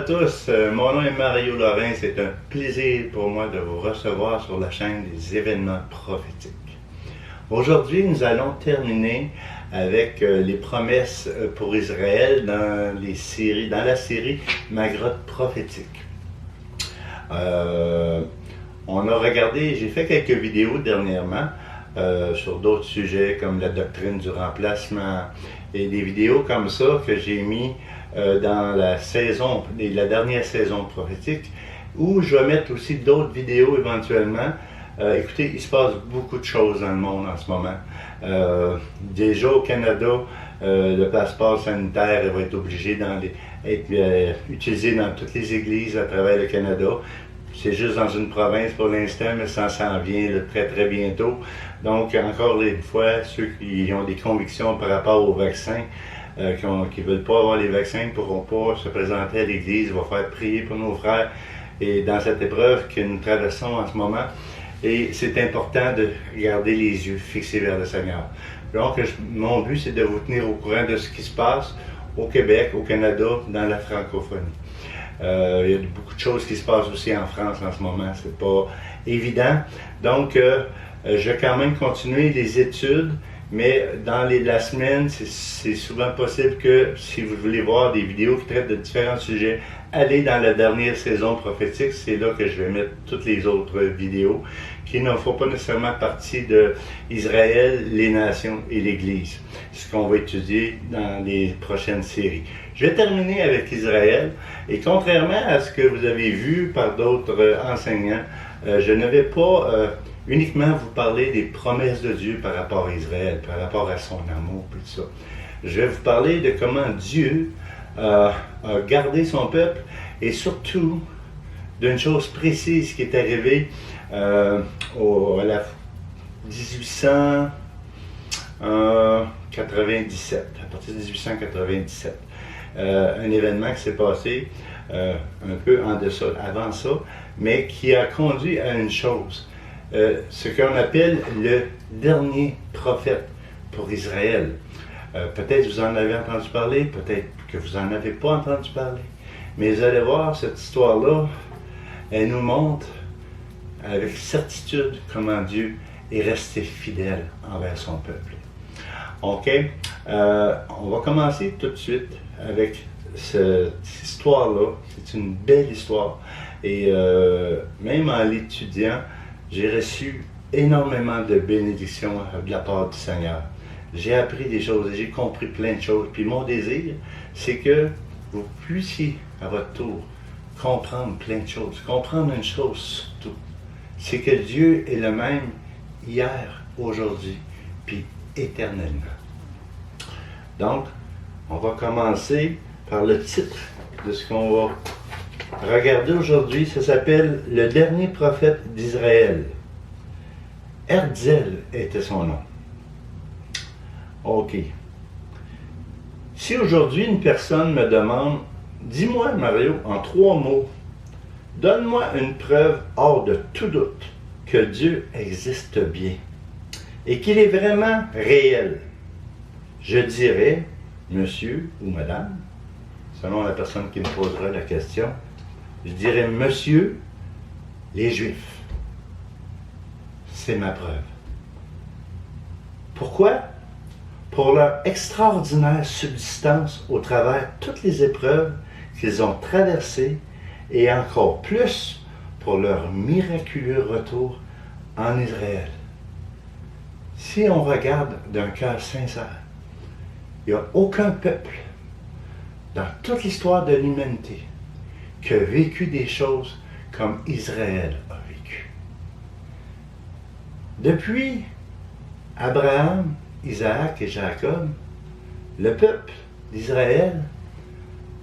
tous, mon nom est Mario Lorrain, c'est un plaisir pour moi de vous recevoir sur la chaîne des événements prophétiques. Aujourd'hui, nous allons terminer avec les promesses pour Israël dans la série Ma grotte prophétique. On a regardé, j'ai fait quelques vidéos dernièrement sur d'autres sujets comme la doctrine du remplacement et des vidéos comme ça que j'ai mis dans la dernière saison prophétique, où je vais mettre aussi d'autres vidéos éventuellement. Écoutez, il se passe beaucoup de choses dans le monde en ce moment. Déjà au Canada, le passeport sanitaire va être obligé d'être utilisé dans toutes les églises à travers le Canada. C'est juste dans une province pour l'instant, mais ça s'en vient très très bientôt. Donc, encore une fois, ceux qui ont des convictions par rapport aux vaccins, qui ne veulent pas avoir les vaccins, ne pourront pas se présenter à l'église. Il va falloir prier pour nos frères et dans cette épreuve que nous traversons en ce moment. Et c'est important de garder les yeux fixés vers le Seigneur. Donc, mon but, c'est de vous tenir au courant de ce qui se passe au Québec, au Canada, dans la francophonie. Il y a beaucoup de choses qui se passent aussi en France en ce moment, c'est pas évident. Donc, je vais quand même continuer les études, mais dans la semaine, c'est souvent possible que si vous voulez voir des vidéos qui traitent de différents sujets, allez dans la dernière saison prophétique, c'est là que je vais mettre toutes les autres vidéos qui ne font pas nécessairement partie de Israël, les nations et l'Église. Ce qu'on va étudier dans les prochaines séries. Je vais terminer avec Israël, et contrairement à ce que vous avez vu par d'autres enseignants, je ne vais pas uniquement vous parler des promesses de Dieu par rapport à Israël, par rapport à son amour, et tout ça. Je vais vous parler de comment Dieu a gardé son peuple, et surtout d'une chose précise qui est arrivée à la 1897, à partir de 1897. Un événement qui s'est passé un peu en deçà, avant ça, mais qui a conduit à une chose, ce qu'on appelle le dernier prophète pour Israël. Peut-être vous en avez entendu parler, peut-être que vous n'en avez pas entendu parler, mais vous allez voir, cette histoire-là, elle nous montre avec certitude comment Dieu est resté fidèle envers son peuple. OK? On va commencer tout de suite avec cette histoire-là. C'est une belle histoire. Et même en l'étudiant, j'ai reçu énormément de bénédictions de la part du Seigneur. J'ai appris des choses et j'ai compris plein de choses. Puis mon désir, c'est que vous puissiez, à votre tour, comprendre plein de choses. Comprendre une chose surtout, c'est que Dieu est le même hier, aujourd'hui, puis éternellement. Donc, on va commencer par le titre de ce qu'on va regarder aujourd'hui. Ça s'appelle « Le dernier prophète d'Israël ». Herzl était son nom. OK. Si aujourd'hui une personne me demande « Dis-moi, Mario, en 3 mots, donne-moi une preuve hors de tout doute que Dieu existe bien et qu'il est vraiment réel. » Je dirais, monsieur ou madame, selon la personne qui me posera la question, je dirais, monsieur, les Juifs. C'est ma preuve. Pourquoi? Pour leur extraordinaire subsistance au travers toutes les épreuves qu'ils ont traversées et encore plus pour leur miraculeux retour en Israël. Si on regarde d'un cœur sincère, il n'y a aucun peuple dans toute l'histoire de l'humanité qui a vécu des choses comme Israël a vécu. Depuis Abraham, Isaac et Jacob, le peuple d'Israël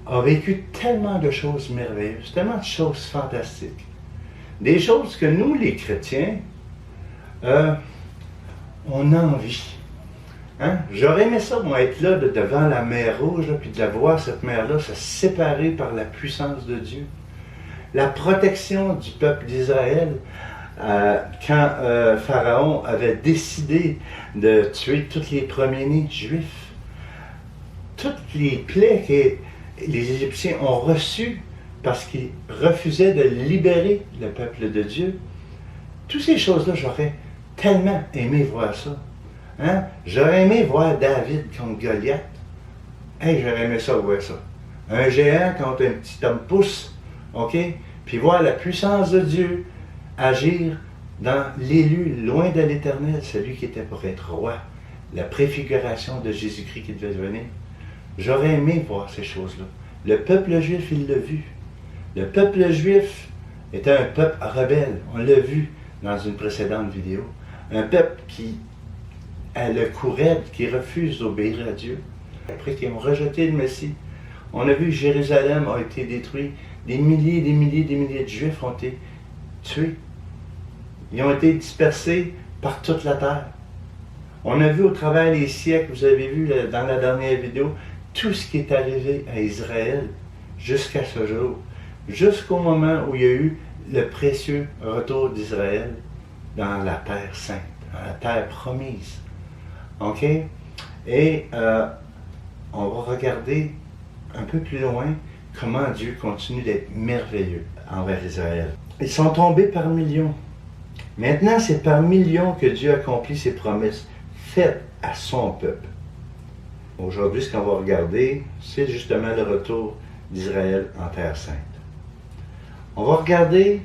a vécu tellement de choses merveilleuses, tellement de choses fantastiques. Des choses que nous, les chrétiens, on a envie. Hein? J'aurais aimé ça, moi, être là devant la mer Rouge, là, puis de voir cette mer-là se séparer par la puissance de Dieu. La protection du peuple d'Israël, quand Pharaon avait décidé de tuer tous les premiers-nés juifs. Toutes les plaies que les Égyptiens ont reçues parce qu'il refusait de libérer le peuple de Dieu. Toutes ces choses-là, j'aurais tellement aimé voir ça. Hein? J'aurais aimé voir David contre Goliath. Hey, j'aurais aimé ça, voir ça. Un géant contre un petit homme pouce, OK? Puis voir la puissance de Dieu agir dans l'élu, loin de l'Éternel, celui qui était pour être roi. La préfiguration de Jésus-Christ qui devait venir. J'aurais aimé voir ces choses-là. Le peuple juif, il l'a vu. Le peuple juif était un peuple rebelle. On l'a vu dans une précédente vidéo. Un peuple qui a le cou raide, qui refuse d'obéir à Dieu. Après qu'ils ont rejeté le Messie, on a vu que Jérusalem a été détruit. Des milliers, des milliers, des milliers de Juifs ont été tués. Ils ont été dispersés par toute la terre. On a vu au travers des siècles, vous avez vu dans la dernière vidéo, tout ce qui est arrivé à Israël jusqu'à ce jour. Jusqu'au moment où il y a eu le précieux retour d'Israël dans la terre sainte, dans la terre promise. OK? Et on va regarder un peu plus loin comment Dieu continue d'être merveilleux envers Israël. Ils sont tombés par millions. Maintenant, c'est par millions que Dieu accomplit ses promesses faites à son peuple. Aujourd'hui, ce qu'on va regarder, c'est justement le retour d'Israël en terre sainte. On va regarder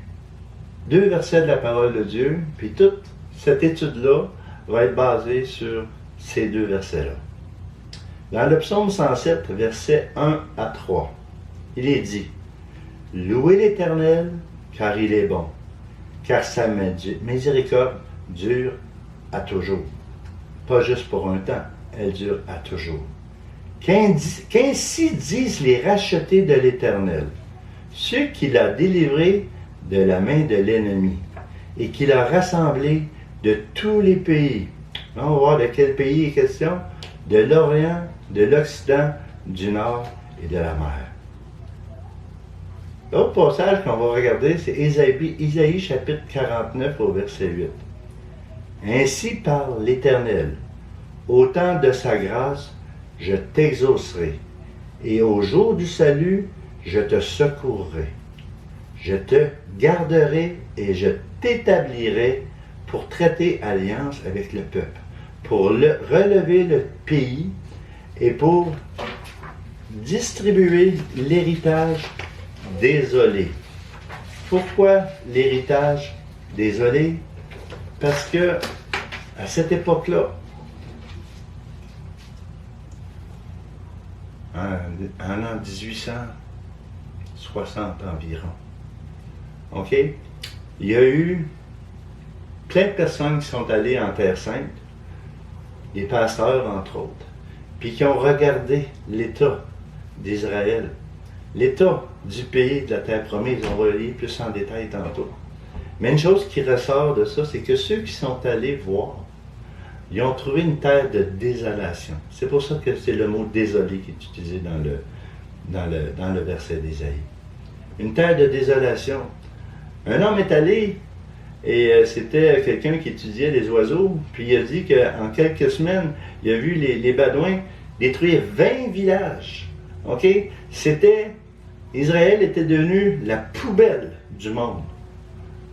2 versets de la parole de Dieu, puis toute cette étude-là va être basée sur ces 2 versets-là. Dans le psaume 107, versets 1 à 3, il est dit « Louez l'Éternel, car il est bon, car sa miséricorde dure à toujours. » Pas juste pour un temps, elle dure à toujours. Qu'ainsi disent les rachetés de l'Éternel, ceux qu'il a délivrés de la main de l'ennemi, et qu'il a rassemblés de tous les pays. On va voir de quel pays il est question. De l'Orient, de l'Occident, du Nord et de la mer. L'autre passage qu'on va regarder, c'est Isaïe chapitre 49 au verset 8. Ainsi parle l'Éternel, au temps de sa grâce, je t'exaucerai, et au jour du salut, je te secourrai. Je te garderai et je t'établirai pour traiter alliance avec le peuple, pour relever le pays et pour distribuer l'héritage désolé. Pourquoi l'héritage désolé? Parce que à cette époque-là, en l'an 1860 environ, OK? Il y a eu plein de personnes qui sont allées en Terre Sainte, des pasteurs entre autres, puis qui ont regardé l'état d'Israël, l'état du pays de la Terre promise. On va lire plus en détail tantôt. Mais une chose qui ressort de ça, c'est que ceux qui sont allés voir, ils ont trouvé une terre de désolation. C'est pour ça que c'est le mot désolé qui est utilisé dans le verset d'Isaïe. Une terre de désolation. Un homme est allé, et c'était quelqu'un qui étudiait les oiseaux, puis il a dit qu'en quelques semaines, il a vu les Badouins détruire 20 villages. OK? Israël était devenu la poubelle du monde.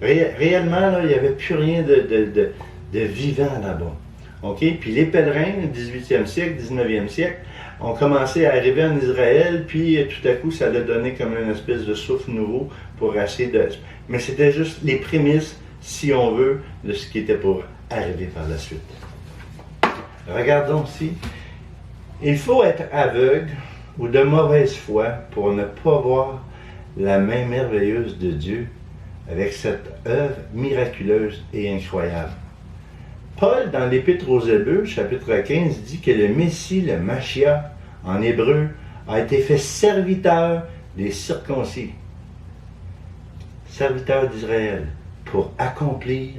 Réellement, là, il n'y avait plus rien de vivant là-bas. OK? Puis les pèlerins, 18e siècle, 19e siècle, ont commencé à arriver en Israël, puis tout à coup, ça a donné comme une espèce de souffle nouveau pour essayer de... Mais c'était juste les prémices, si on veut, de ce qui était pour arriver par la suite. Regardons ici. Il faut être aveugle ou de mauvaise foi pour ne pas voir la main merveilleuse de Dieu avec cette œuvre miraculeuse et incroyable. Paul, dans l'Épître aux Hébreux, chapitre 15, dit que le Messie, le Mashiach, en hébreu, a été fait serviteur des circoncis, serviteur d'Israël, pour accomplir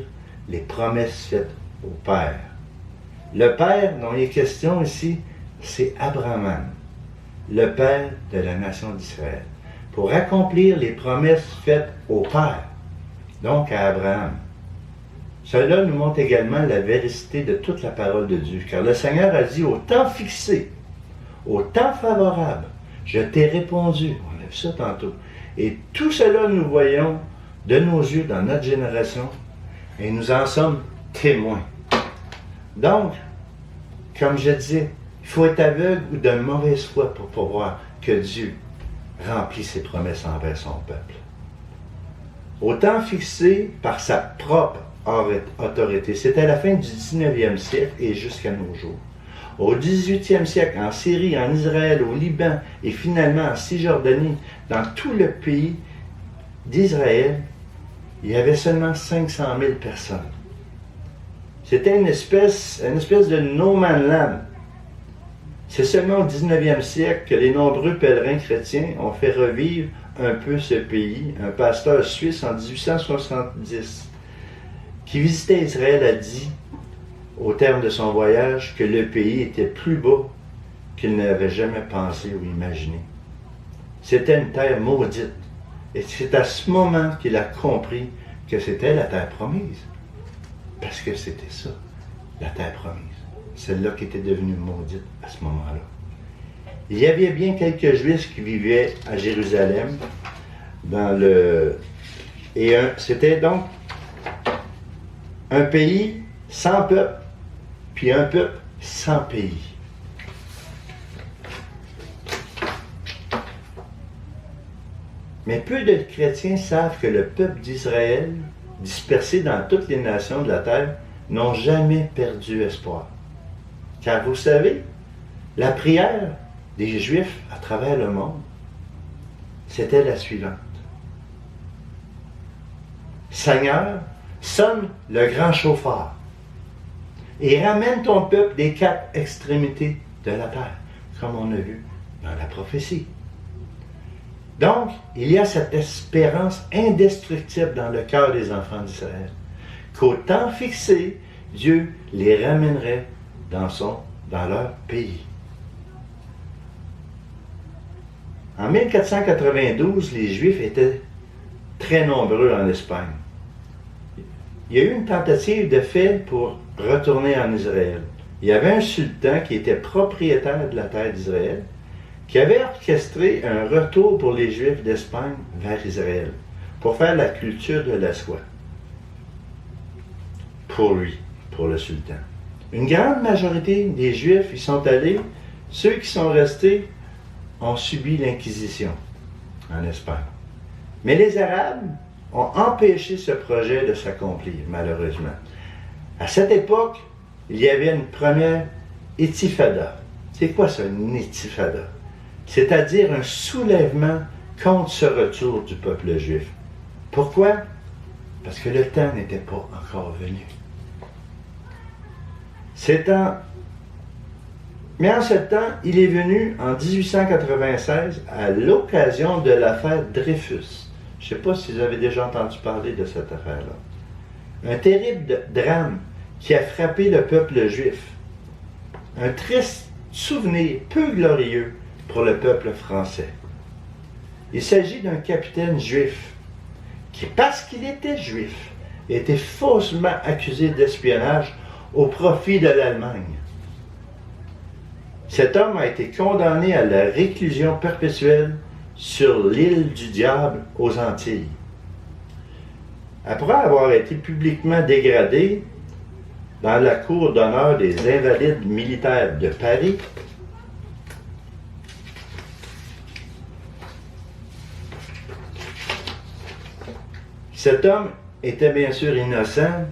les promesses faites au Père. Le Père dont il est question ici, c'est Abraham, le Père de la nation d'Israël, pour accomplir les promesses faites au Père, donc à Abraham. Cela nous montre également la véracité de toute la parole de Dieu, car le Seigneur a dit au temps fixé, au temps favorable, je t'ai répondu, on a vu ça tantôt, Et tout cela, nous voyons de nos yeux dans notre génération et nous en sommes témoins. Donc, comme je disais, il faut être aveugle ou de mauvaise foi pour voir que Dieu remplit ses promesses envers son peuple. Au temps fixé par sa propre autorité, c'était à la fin du 19e siècle et jusqu'à nos jours. Au 18e siècle, en Syrie, en Israël, au Liban et finalement en Cisjordanie, dans tout le pays d'Israël, il y avait seulement 500 000 personnes. C'était une espèce de no man's land. C'est seulement au 19e siècle que les nombreux pèlerins chrétiens ont fait revivre un peu ce pays. Un pasteur suisse en 1870 qui visitait Israël a dit, au terme de son voyage, que le pays était plus beau qu'il n'avait jamais pensé ou imaginé. C'était une terre maudite. Et c'est à ce moment qu'il a compris que c'était la terre promise. Parce que c'était ça, la terre promise. Celle-là qui était devenue maudite à ce moment-là. Il y avait bien quelques Juifs qui vivaient à Jérusalem, c'était donc un pays sans peuple, puis un peuple sans pays. Mais peu de chrétiens savent que le peuple d'Israël, dispersé dans toutes les nations de la terre, n'ont jamais perdu espoir. Car vous savez, la prière des Juifs à travers le monde, c'était la suivante. Seigneur, sonne le grand chauffard et ramène ton peuple des quatre extrémités de la terre, comme on a vu dans la prophétie. Donc, il y a cette espérance indestructible dans le cœur des enfants d'Israël, qu'au temps fixé, Dieu les ramènerait dans leur pays. En 1492, les Juifs étaient très nombreux en Espagne. Il y a eu une tentative de fait pour retourner en Israël. Il y avait un sultan qui était propriétaire de la terre d'Israël, qui avait orchestré un retour pour les Juifs d'Espagne vers Israël, pour faire la culture de la soie. Pour lui, pour le sultan. Une grande majorité des Juifs y sont allés. Ceux qui sont restés ont subi l'Inquisition en Espagne. Mais les Arabes ont empêché ce projet de s'accomplir, malheureusement. À cette époque, il y avait une première intifada. C'est quoi ça, une intifada? C'est-à-dire un soulèvement contre ce retour du peuple juif. Pourquoi? Parce que le temps n'était pas encore venu. Mais en ce temps, il est venu en 1896 à l'occasion de l'affaire Dreyfus. Je ne sais pas si vous avez déjà entendu parler de cette affaire-là. Un terrible drame qui a frappé le peuple juif. Un triste souvenir peu glorieux pour le peuple français. Il s'agit d'un capitaine juif qui, parce qu'il était juif, a été faussement accusé d'espionnage au profit de l'Allemagne. Cet homme a été condamné à la réclusion perpétuelle sur l'île du Diable aux Antilles. Après avoir été publiquement dégradé dans la cour d'honneur des Invalides militaires de Paris, cet homme était bien sûr innocent,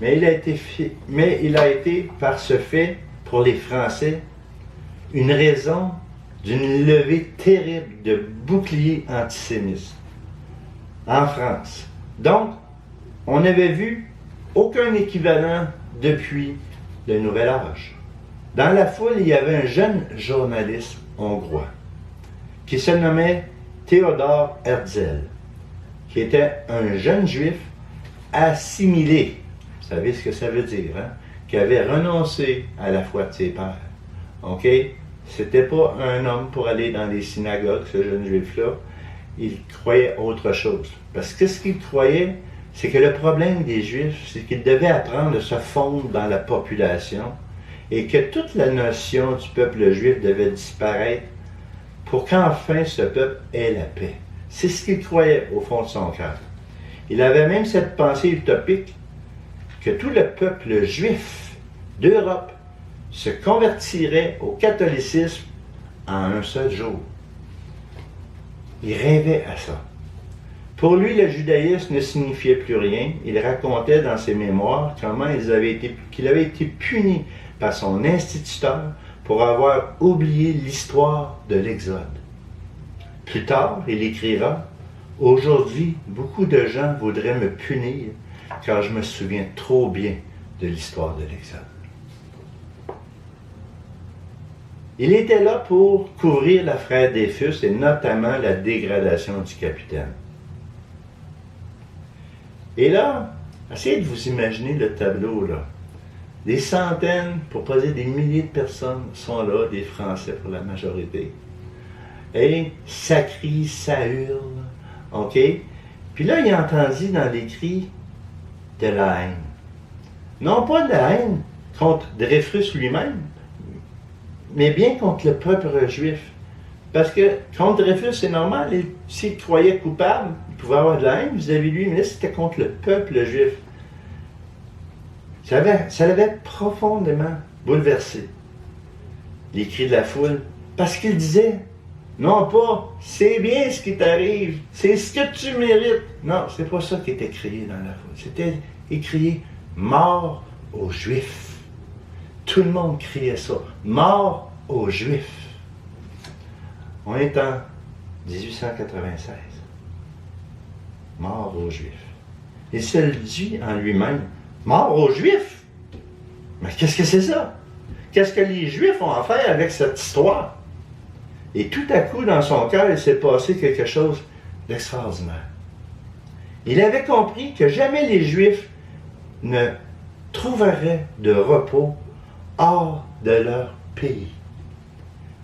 mais il a été par ce fait, pour les Français, une raison d'une levée terrible de boucliers antisémites en France. Donc, on n'avait vu aucun équivalent depuis le Nouvel Âge. Dans la foule, il y avait un jeune journaliste hongrois qui se nommait Theodor Herzl, qui était un jeune juif assimilé. Vous savez ce que ça veut dire, hein? Qui avait renoncé à la foi de ses pères. OK? C'était pas un homme pour aller dans les synagogues, ce jeune juif-là. Il croyait autre chose. Parce que ce qu'il croyait, c'est que le problème des Juifs, c'est qu'ils devaient apprendre à se fondre dans la population et que toute la notion du peuple juif devait disparaître pour qu'enfin ce peuple ait la paix. C'est ce qu'il croyait au fond de son cœur. Il avait même cette pensée utopique que tout le peuple juif d'Europe se convertirait au catholicisme en un seul jour. Il rêvait à ça. Pour lui, le judaïsme ne signifiait plus rien. Il racontait dans ses mémoires comment qu'il avait été puni par son instituteur pour avoir oublié l'histoire de l'Exode. Plus tard, il écrira « Aujourd'hui, beaucoup de gens voudraient me punir car je me souviens trop bien de l'histoire de l'Exode. » Il était là pour couvrir l'affaire Dreyfus et notamment la dégradation du capitaine. Et là, essayez de vous imaginer le tableau là. Des centaines, pour pas dire des milliers de personnes sont là, des Français pour la majorité. Et ça crie, ça hurle, ok? Puis là, il entendit dans les cris de la haine. Non pas de la haine contre Dreyfus lui-même, mais bien contre le peuple juif. Parce que contre Dreyfus, c'est normal, s'il croyait coupable, il pouvait avoir de la haine vis-à-vis de lui, mais là, c'était contre le peuple juif. Ça l'avait profondément bouleversé. Les cris de la foule, parce qu'il disait, non pas, c'est bien ce qui t'arrive, c'est ce que tu mérites. Non, c'est pas ça qui était crié dans la foule. C'était écrit, mort aux Juifs. Tout le monde criait ça, mort aux Juifs. On est en 1896. Mort aux Juifs. Il se le dit en lui-même, mort aux Juifs. Mais qu'est-ce que c'est ça? Qu'est-ce que les Juifs ont à faire avec cette histoire? Et tout à coup, dans son cœur, il s'est passé quelque chose d'extraordinaire. Il avait compris que jamais les Juifs ne trouveraient de repos hors de leur pays.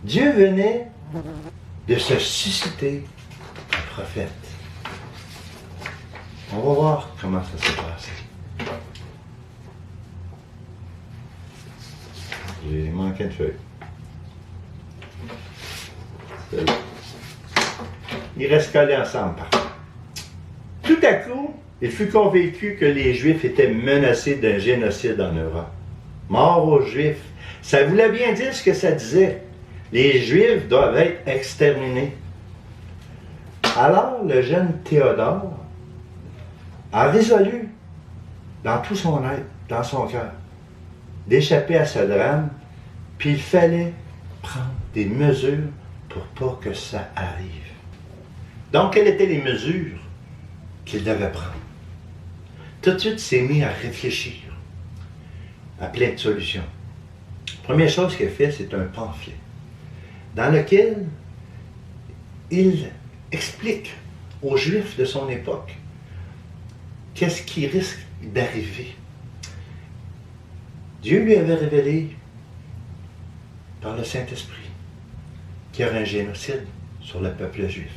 Dieu venait de se susciter un prophète. On va voir comment ça s'est passé. J'ai manqué de feuilles. Ils restent collés ensemble, par contre. Tout à coup, il fut convaincu que les Juifs étaient menacés d'un génocide en Europe. Mort aux Juifs. Ça voulait bien dire ce que ça disait. Les Juifs doivent être exterminés. Alors, le jeune Théodore a résolu, dans tout son être, dans son cœur, d'échapper à ce drame, puis il fallait prendre des mesures pour pas que ça arrive. Donc, quelles étaient les mesures qu'il devait prendre? Tout de suite, il s'est mis à réfléchir à plein de solutions. Première chose qu'il a fait, c'est un pamphlet dans lequel il explique aux Juifs de son époque qu'est-ce qui risque d'arriver. Dieu lui avait révélé par le Saint-Esprit qu'il y aurait un génocide sur le peuple juif.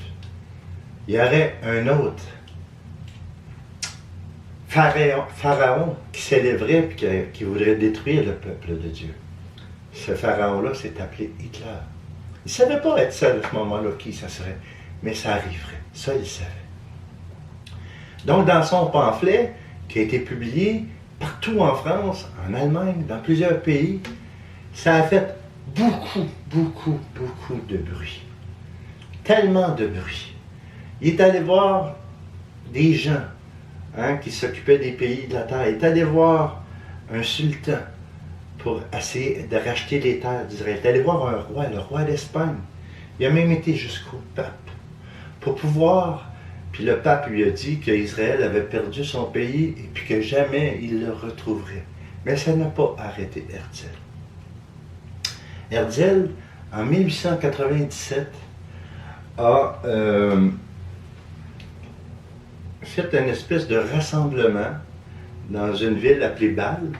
Il y aurait un autre pharaon qui s'élèverait et qui voudrait détruire le peuple de Dieu. Ce pharaon-là s'est appelé Hitler. Il ne savait pas être seul à ce moment-là qui ça serait, mais ça arriverait. Ça, il savait. Donc, dans son pamphlet, qui a été publié partout en France, en Allemagne, dans plusieurs pays, ça a fait beaucoup de bruit. Tellement de bruit. Il est allé voir des gens qui s'occupaient des pays de la terre. Il est allé voir un sultan pour essayer de racheter les terres d'Israël. Il est allé voir un roi, le roi d'Espagne. Il a même été jusqu'au pape pour pouvoir. Puis le pape lui a dit qu'Israël avait perdu son pays et puis que jamais il le retrouverait. Mais ça n'a pas arrêté Herzl. Herzl, en 1897, a fait une espèce de rassemblement dans une ville appelée Bâle.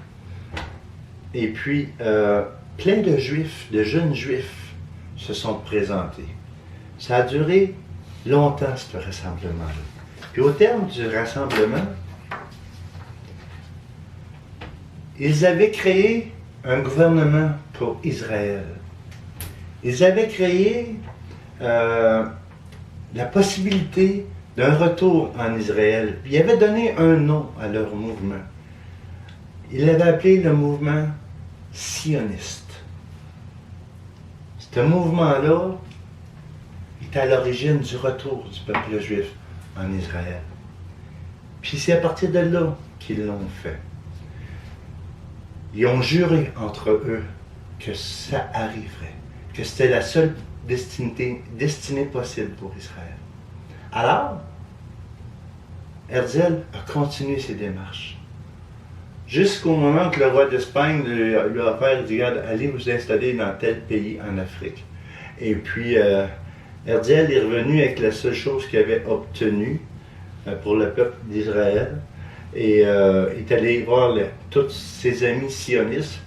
Et puis, plein de juifs, de jeunes juifs, se sont présentés. Ça a duré longtemps, ce rassemblement-là. Puis au terme du rassemblement, ils avaient créé un gouvernement pour Israël. Ils avaient créé de la possibilité d'un retour en Israël. Il avait donné un nom à leur mouvement. Il l'avait appelé le mouvement sioniste. Ce mouvement-là est à l'origine du retour du peuple juif en Israël. Puis c'est à partir de là qu'ils l'ont fait. Ils ont juré entre eux que ça arriverait, que c'était la seule destinée possible pour Israël. Alors, Herzl a continué ses démarches. Jusqu'au moment que le roi d'Espagne lui a offert, il dit, regarde, allez vous installer dans tel pays en Afrique. Et puis, Herzl est revenu avec la seule chose qu'il avait obtenue pour le peuple d'Israël. Et est allé voir tous ses amis sionistes,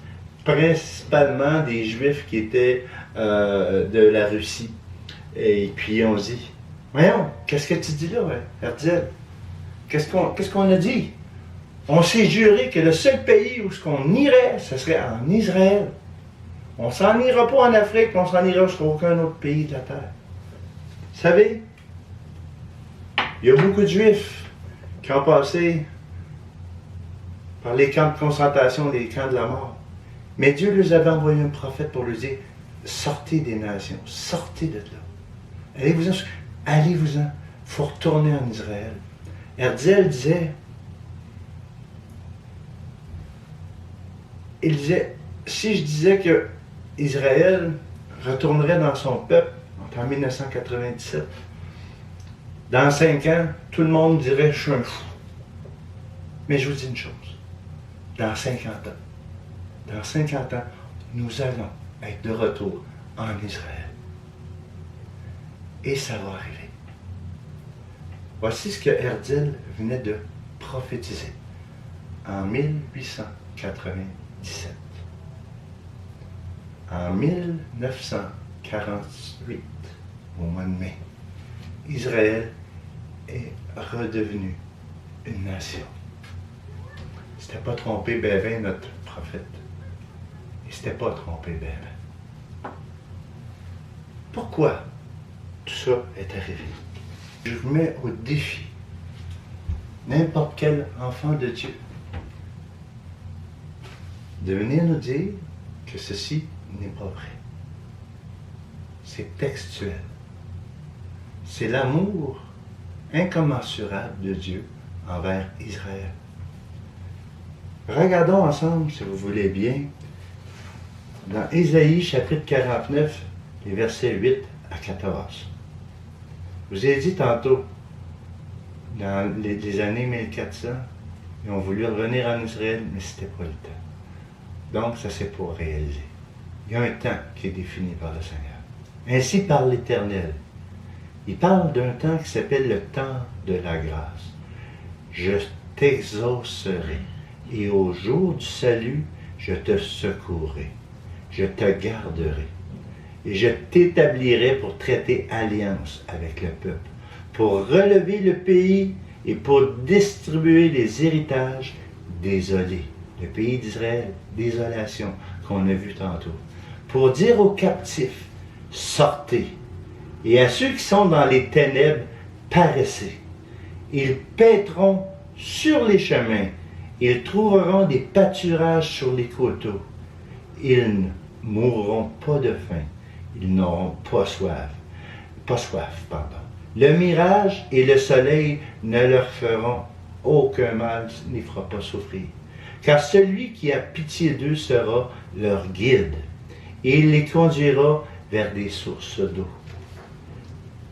principalement des Juifs qui étaient de la Russie. Et puis on se dit, voyons, qu'est-ce que tu dis là, Herzl? Qu'est-ce qu'on a dit? On s'est juré que le seul pays où on irait, ce serait en Israël. On s'en ira pas en Afrique, on s'en ira jusqu'à aucun autre pays de la terre. Vous savez, il y a beaucoup de Juifs qui ont passé par les camps de concentration, les camps de la mort. Mais Dieu leur avait envoyé un prophète pour leur dire, sortez des nations, sortez de là. Allez-vous-en, il faut retourner en Israël. Herzl disait, si je disais que Israël retournerait dans son peuple en 1997, dans 5 ans, tout le monde dirait, je suis un fou. Mais je vous dis une chose, dans 50 ans, nous allons être de retour en Israël. Et ça va arriver. Voici ce que Herzl venait de prophétiser en 1897. En 1948, au mois de mai, Israël est redevenu une nation. Il ne s'était pas trompé ben notre prophète. Il ne s'était pas trompé ben. Pourquoi tout ça est arrivé? Je vous mets au défi n'importe quel enfant de Dieu de venir nous dire que ceci n'est pas vrai. C'est textuel. C'est l'amour incommensurable de Dieu envers Israël. Regardons ensemble, si vous voulez bien, dans Ésaïe chapitre 49, les versets 8 à 14. Je vous ai dit tantôt, dans les années 1400, ils ont voulu revenir en Israël, mais ce n'était pas le temps. Donc, ça ne s'est pas réalisé. Il y a un temps qui est défini par le Seigneur. Ainsi parle l'Éternel. Il parle d'un temps qui s'appelle le temps de la grâce. Je t'exaucerai, et au jour du salut, je te secourrai. Je te garderai. Et je t'établirai pour traiter alliance avec le peuple, pour relever le pays et pour distribuer les héritages désolés. Le pays d'Israël, désolation, qu'on a vu tantôt. Pour dire aux captifs, sortez. Et à ceux qui sont dans les ténèbres, paraissez. Ils paîtront sur les chemins. Ils trouveront des pâturages sur les coteaux. Ils ne mourront pas de faim. Ils n'auront pas soif. Le mirage et le soleil ne leur feront aucun mal, n'y fera pas souffrir. Car celui qui a pitié d'eux sera leur guide, et il les conduira vers des sources d'eau.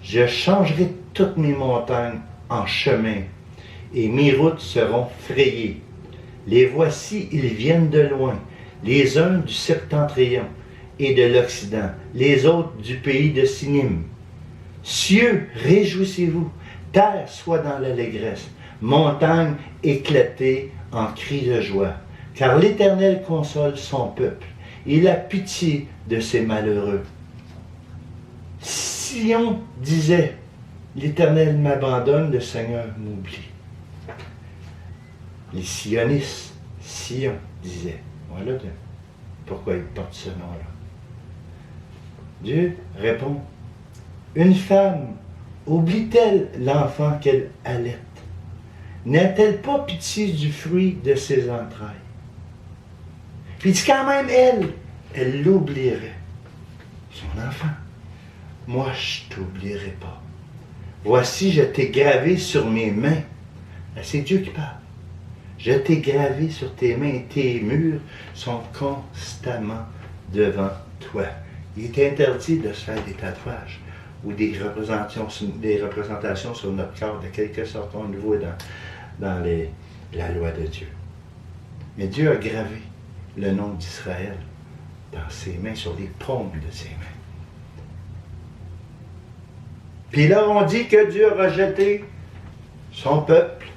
Je changerai toutes mes montagnes en chemin, et mes routes seront frayées. Les voici, ils viennent de loin, les uns du septentrion et de l'Occident, les autres du pays de Sinim. Cieux, réjouissez-vous, terre soit dans l'allégresse, montagne éclatée en cris de joie, car l'Éternel console son peuple, il a pitié de ses malheureux. Sion disait, l'Éternel m'abandonne, le Seigneur m'oublie. Les sionistes, Sion disaient, voilà pourquoi ils portent ce nom-là. Dieu répond, une femme Oublie-t-elle l'enfant qu'elle allaite? N'a-t-elle pas pitié du fruit de ses entrailles? Puis il dit quand même, elle l'oublierait. Son enfant. Moi, je t'oublierai pas. Voici, je t'ai gravé sur mes mains. C'est Dieu qui parle. Je t'ai gravé sur tes mains et tes murs sont constamment devant toi. Il est interdit de se faire des tatouages ou des représentations sur notre corps, de quelque sorte, on le voit dans la loi de Dieu. Mais Dieu a gravé le nom d'Israël dans ses mains, sur les paumes de ses mains. Puis là, on dit que Dieu a rejeté son peuple.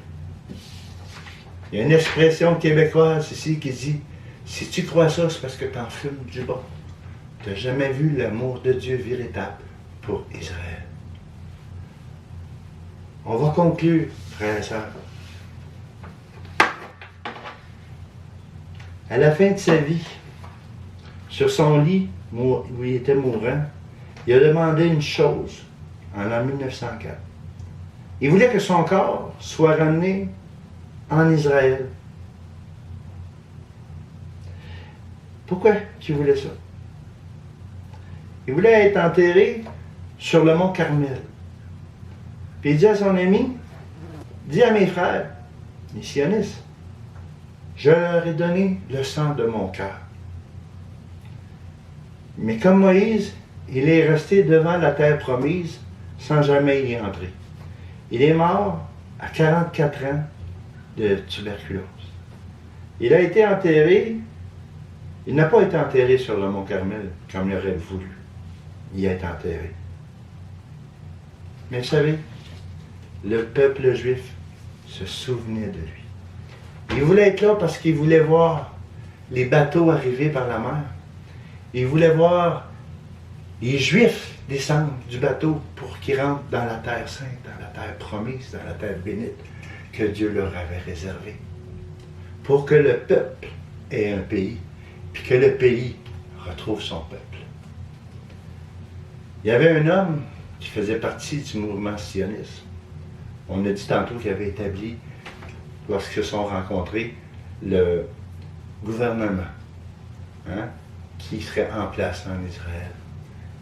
Il y a une expression québécoise ici qui dit « Si tu crois ça, c'est parce que tu en fumes du bon. Tu n'as jamais vu l'amour de Dieu véritable pour Israël. » On va conclure, frères et sœurs. À la fin de sa vie, sur son lit où il était mourant, il a demandé une chose en l'an 1904. Il voulait que son corps soit ramené en Israël. Pourquoi il voulait ça? Il voulait être enterré sur le mont Carmel. Puis il dit à son ami, dis à mes frères, les sionistes, je leur ai donné le sang de mon cœur. Mais comme Moïse, il est resté devant la terre promise sans jamais y entrer. Il est mort à 44 ans de tuberculose. Il a été enterré, il n'a pas été enterré sur le mont Carmel comme il aurait voulu y être enterré. Mais vous savez, le peuple juif se souvenait de lui. Il voulait être là parce qu'il voulait voir les bateaux arriver par la mer. Il voulait voir les Juifs descendre du bateau pour qu'ils rentrent dans la terre sainte, dans la terre promise, dans la terre bénite que Dieu leur avait réservée. Pour que le peuple ait un pays, puis que le pays retrouve son peuple. Il y avait un homme qui faisait partie du mouvement sioniste. On a dit tantôt qu'il avait établi, lorsqu'ils se sont rencontrés, le gouvernement qui serait en place en Israël.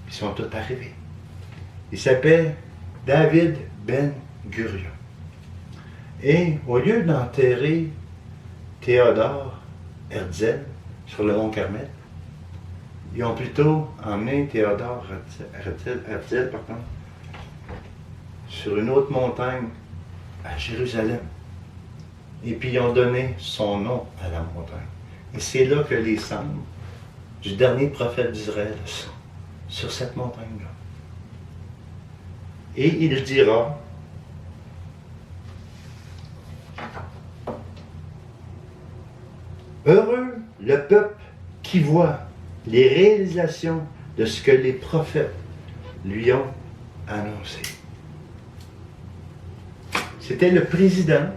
Ils sont tous arrivés. Il s'appelle David Ben Gurion. Et au lieu d'enterrer Théodore Herzl sur le mont Carmel, ils ont plutôt emmené Théodore Herzl sur une autre montagne à Jérusalem. Et puis ils ont donné son nom à la montagne. Et c'est là que les cendres du dernier prophète d'Israël sont, sur cette montagne-là. Et il dira, heureux le peuple qui voit les réalisations de ce que les prophètes lui ont annoncé. C'était le président,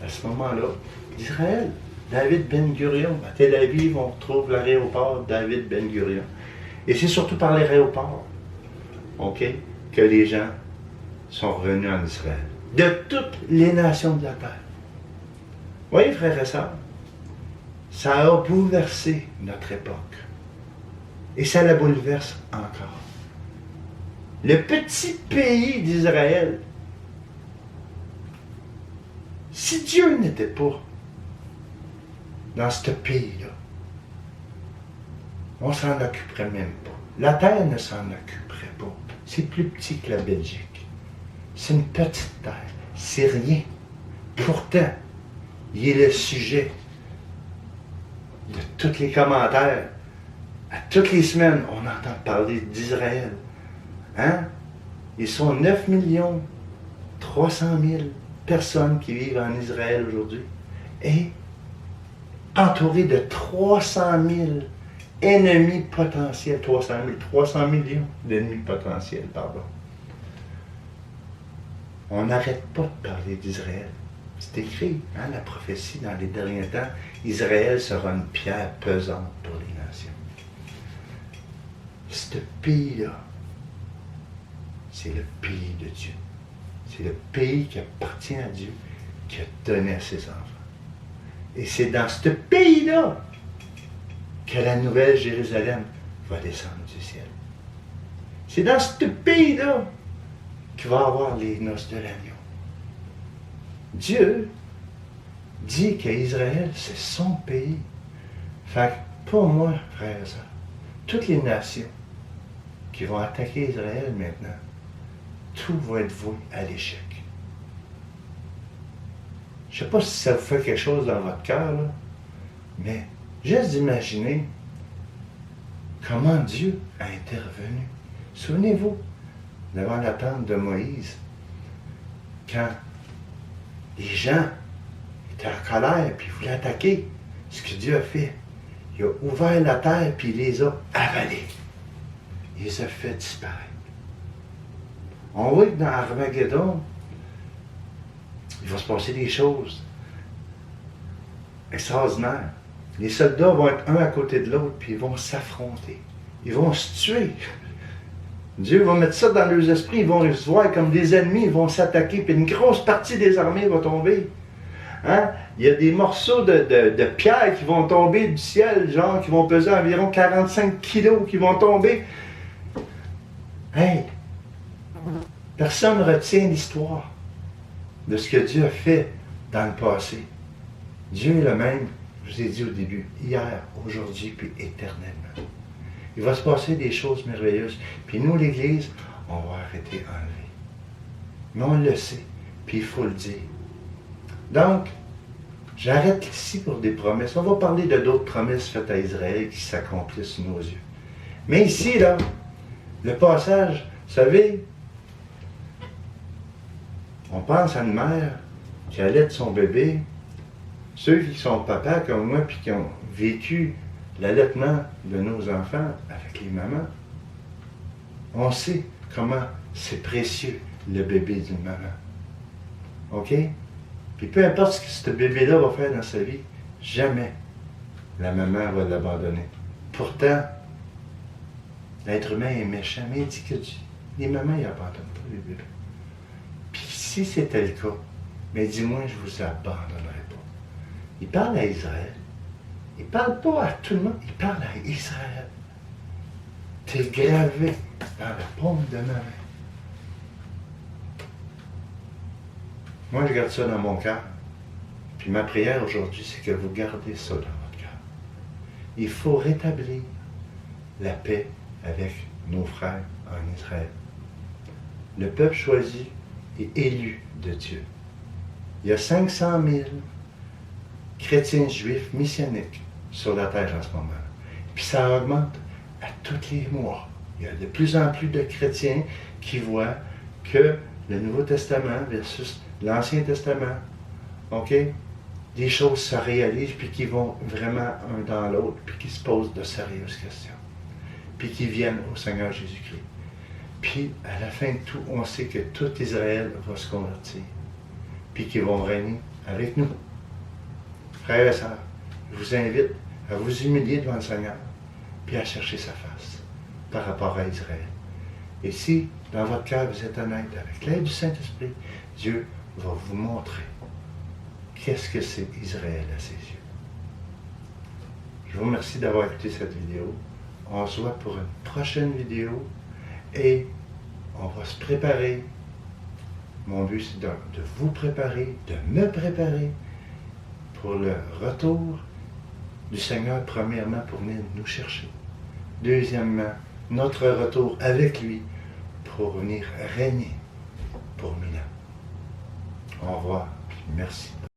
à ce moment-là, d'Israël, David Ben Gurion. À Tel Aviv, on retrouve l'aéroport David Ben Gurion. Et c'est surtout par l'aéroport, que les gens sont revenus en Israël. De toutes les nations de la terre. Vous voyez, frères et sœurs, ça a bouleversé notre époque. Et ça la bouleverse encore. Le petit pays d'Israël, si Dieu n'était pas dans ce pays-là, on ne s'en occuperait même pas. La terre ne s'en occuperait pas. C'est plus petit que la Belgique. C'est une petite terre. C'est rien. Pourtant, il est le sujet de tous les commentaires. À toutes les semaines, on entend parler d'Israël. Ils sont 9 300 000 personnes qui vivent en Israël aujourd'hui. Et entourés de 300 000 ennemis potentiels. 300 millions d'ennemis potentiels, pardon. On n'arrête pas de parler d'Israël. C'est écrit, la prophétie dans les derniers temps, Israël sera une pierre pesante pour les nations. Ce pays-là, c'est le pays de Dieu. C'est le pays qui appartient à Dieu, qui a donné à ses enfants. Et c'est dans ce pays-là que la nouvelle Jérusalem va descendre du ciel. C'est dans ce pays-là qu'il va y avoir les noces de l'agneau. Dieu dit qu'Israël, c'est son pays. Fait que pour moi, frères et sœurs, toutes les nations qui vont attaquer Israël maintenant, tout va être voué à l'échec. Je ne sais pas si ça vous fait quelque chose dans votre cœur, là, mais juste d'imaginer comment Dieu a intervenu. Souvenez-vous, devant la tente de Moïse, quand les gens étaient en colère et voulaient attaquer, ce que Dieu a fait, il a ouvert la terre et il les a avalés. Il les a fait disparaître. On voit que dans Armageddon, il va se passer des choses extraordinaires. Les soldats vont être un à côté de l'autre, puis ils vont s'affronter. Ils vont se tuer. Dieu va mettre ça dans leurs esprits, ils vont se voir comme des ennemis, ils vont s'attaquer, puis une grosse partie des armées va tomber. Hein? Il y a des morceaux de pierre qui vont tomber du ciel, genre qui vont peser environ 45 kilos, qui vont tomber. Hey! Personne ne retient l'histoire de ce que Dieu a fait dans le passé. Dieu est le même, je vous ai dit au début, hier, aujourd'hui, puis éternellement. Il va se passer des choses merveilleuses. Puis nous, l'Église, on va arrêter d'enlever. Mais on le sait, puis il faut le dire. Donc, j'arrête ici pour des promesses. On va parler de d'autres promesses faites à Israël qui s'accomplissent sous nos yeux. Mais ici, là, le passage, vous savez, on pense à une mère qui allait de son bébé. Ceux qui sont papas comme moi, puis qui ont vécu l'allaitement de nos enfants avec les mamans, on sait comment c'est précieux le bébé d'une maman. OK? Puis peu importe ce que ce bébé-là va faire dans sa vie, jamais la maman va l'abandonner. Pourtant, l'être humain est méchant, mais il dit que les mamans n'abandonnent pas les bébés. Puis si c'était le cas, mais dis-moi, je ne vous abandonnerai pas. Il parle à Israël. Il ne parle pas à tout le monde, il parle à Israël. Tu es gravé dans la paume de ma main. Moi, je garde ça dans mon cœur. Puis ma prière aujourd'hui, c'est que vous gardez ça dans votre cœur. Il faut rétablir la paix avec nos frères en Israël. Le peuple choisi et élu de Dieu. Il y a 500 000 chrétiens juifs missioniques sur la terre en ce moment. Puis ça augmente à tous les mois. Il y a de plus en plus de chrétiens qui voient que le Nouveau Testament versus l'Ancien Testament, OK, des choses se réalisent puis qui vont vraiment un dans l'autre puis qui se posent de sérieuses questions. Puis qui viennent au Seigneur Jésus-Christ. Puis à la fin de tout, on sait que tout Israël va se convertir. Puis qu'ils vont régner avec nous. Frères et sœurs, je vous invite à vous humilier devant le Seigneur, puis à chercher sa face par rapport à Israël. Et si, dans votre cœur, vous êtes honnête avec l'aide du Saint-Esprit, Dieu va vous montrer qu'est-ce que c'est Israël à ses yeux. Je vous remercie d'avoir écouté cette vidéo. On se voit pour une prochaine vidéo et on va se préparer. Mon but, c'est de vous préparer, de me préparer pour le retour du Seigneur, premièrement, pour venir nous chercher. Deuxièmement, notre retour avec lui pour venir régner pour 1000 ans. Au revoir, merci.